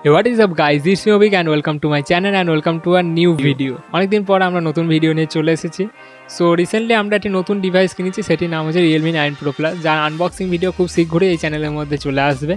Hey, what is up guys, this is AVIK and welcome to my channel and welcome to a new video. অনেকদিন পর আমরা নতুন video নিয়ে চলে এসেছি। সো রিসেন্টলি আমরা একটি নতুন ডিভাইস কিনেছি, সেটির নাম হচ্ছে Realme 9 Pro Plus, যার আনবক্সিং ভিডিও খুব শীঘ্রই এই চ্যানেলের মধ্যে চলে আসবে।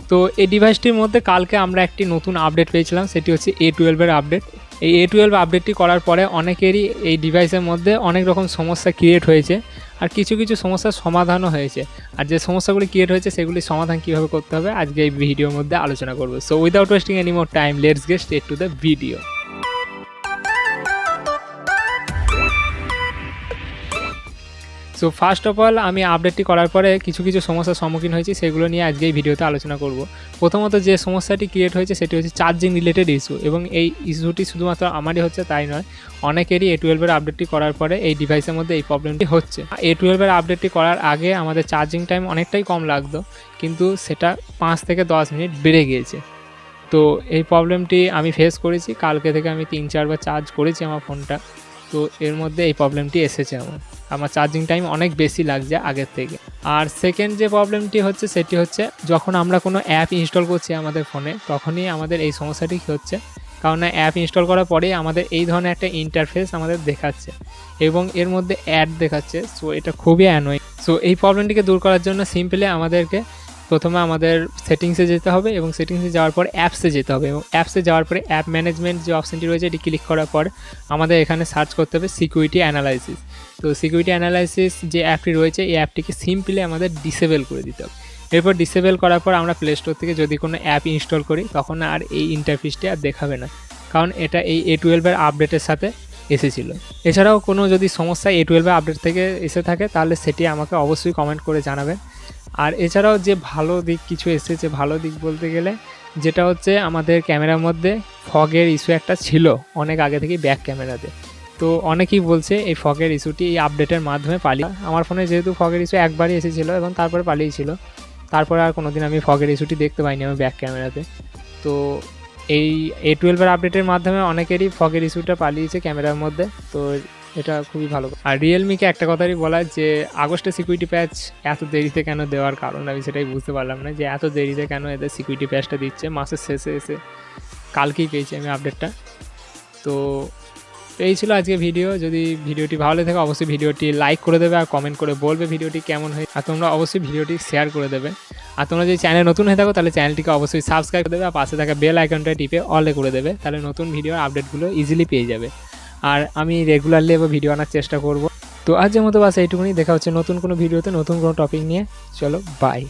তো এই ডিভাইসটির মধ্যে কালকে আমরা একটি নতুন আপডেট পেয়েছিলাম, সেটি হচ্ছে A12 এর আপডেট। এই A12 আপডেটটি করার পরে অনেকেরই এই ডিভাইসের মধ্যে অনেক রকম সমস্যা ক্রিয়েট হয়েছে, আর কিছু কিছু সমস্যার সমাধানও হয়েছে। আর যে সমস্যাগুলি ক্রিয়েট হয়েছে সেগুলি সমাধান কীভাবে করতে হবে আজকে এই ভিডিওর মধ্যে আলোচনা করব। So without wasting any more time, let's get straight to the video. So first of all আমি আপডেটটি করার পরে কিছু কিছু সমস্যার সম্মুখীন হয়েছি, সেগুলো নিয়ে আজকে এই ভিডিওতে আলোচনা করব। প্রথমত যে সমস্যাটি ক্রিয়েট হয়েছে সেটি হচ্ছে চার্জিং রিলেটেড ইস্যু, এবং এই ইস্যুটি শুধুমাত্র আমারই হচ্ছে তাই নয়, অনেকেরই A12 এর আপডেটটি করার পরে এই ডিভাইসের মধ্যে এই প্রবলেমটি হচ্ছে। A12 এর আপডেটটি করার আগে আমাদের চার্জিং টাইম অনেকটাই কম লাগতো, কিন্তু সেটা 5 থেকে 10 মিনিট বেড়ে গিয়েছে। তো এই প্রবলেমটি আমি ফেস করেছি, কালকে থেকে আমি 3-4 বার চার্জ করেছি আমার ফোনটা। তো এর মধ্যে এই প্রবলেমটি এসেছে, আমার চার্জিং টাইম অনেক বেশি লাগছে আগের থেকে। আর সেকেন্ড যে প্রবলেমটি হচ্ছে সেটি হচ্ছে যখন আমরা কোনো অ্যাপ ইনস্টল করছি আমাদের ফোনে, তখনই আমাদের এই সমস্যাটি হচ্ছে। কারণ অ্যাপ ইনস্টল করার পরেই আমাদের এই ধরনের একটা ইন্টারফেস আমাদের দেখাচ্ছে এবং এর মধ্যে অ্যাড দেখাচ্ছে। সো এটা খুবই অ্যানোয়িং। সো এই প্রবলেমটিকে দূর করার জন্য সিম্পলি আমাদেরকে প্রথমে আমাদের সেটিংসে যেতে হবে, এবং সেটিংসে যাওয়ার পর অ্যাপসে যেতে হবে, এবং অ্যাপসে যাওয়ার পরে অ্যাপ ম্যানেজমেন্ট যে অপশানটি রয়েছে এটি ক্লিক করার পর আমাদের এখানে সার্চ করতে হবে সিকিউরিটি অ্যানালাইসিস। তো সিকিউরিটি অ্যানালাইসিস যে অ্যাপটি রয়েছে এই অ্যাপটিকে সিম্পলি আমাদের ডিসেবল করে দিতে হবে। এরপর ডিসেবল করার পর আমরা প্লে স্টোর থেকে যদি কোনো অ্যাপ ইনস্টল করি তখন আর এই ইন্টারফেসটি আর দেখাবে না, কারণ এটা এই A12 এর আপডেটের সাথে এসেছিলো। এছাড়াও কোনো যদি সমস্যা A12 এর আপডেট থেকে এসে থাকে তাহলে সেটি আমাকে অবশ্যই কমেন্ট করে জানাবেন। আর এছাড়াও যে ভালো দিক কিছু এসেছে, ভালো দিক বলতে গেলে যেটা হচ্ছে আমাদের ক্যামেরার মধ্যে ফগের ইস্যু একটা ছিল অনেক আগে থেকেই ব্যাক ক্যামেরাতে। তো অনেকেই বলছে এই ফগের ইস্যুটি এই আপডেটের মাধ্যমে পালিয়ে, আমার ফোনে যেহেতু ফগের ইস্যু একবারই এসেছিলো এবং তারপরে পালিয়েছিল, তারপরে আর কোনো দিন আমি ফগের ইস্যুটি দেখতে পাইনি আমার ব্যাক ক্যামেরাতে। তো এই A12 এর আপডেটের মাধ্যমে অনেকেরই ফগের ইস্যুটা পালিয়েছে ক্যামেরার মধ্যে। তো এটা খুবই ভালো। আর রিয়েলমিকে একটা কথাই বলা যে আগস্টে সিকিউরিটি প্যাচ এত দেরিতে কেন দেওয়ার কারণ আমি সেটাই বুঝতে পারলাম না, যে এত দেরিতে কেন এদের সিকিউরিটি প্যাচটা দিচ্ছে। মাসের শেষে এসে কালকেই পেয়েছি আমি আপডেটটা। তো এই ছিল আজকে ভিডিও। যদি ভিডিওটি ভালো লাগে থাকে অবশ্যই ভিডিওটি লাইক করে দেবে আর কমেন্ট করে বলবে ভিডিওটি কেমন হয়, আর তোমরা অবশ্যই ভিডিওটি শেয়ার করে দেবে। আর তোমরা যদি চ্যানেল নতুন হয়ে থাকো তাহলে চ্যানেলটিকে অবশ্যই সাবস্ক্রাইব করে দেবে, আর পাশে থাকা বেল আইকনটা টিপে অলে করে দেবে, তাহলে নতুন ভিডিওর আপডেটগুলো ইজিলি পেয়ে যাবে। আর আমি রেগুলারলি এবার ভিডিও আনার চেষ্টা করব। তো আজকের মতো বাস এইটুকুনি, দেখা হচ্ছে নতুন কোনো ভিডিওতে নতুন কোনো টপিক নিয়ে। চলো বাই।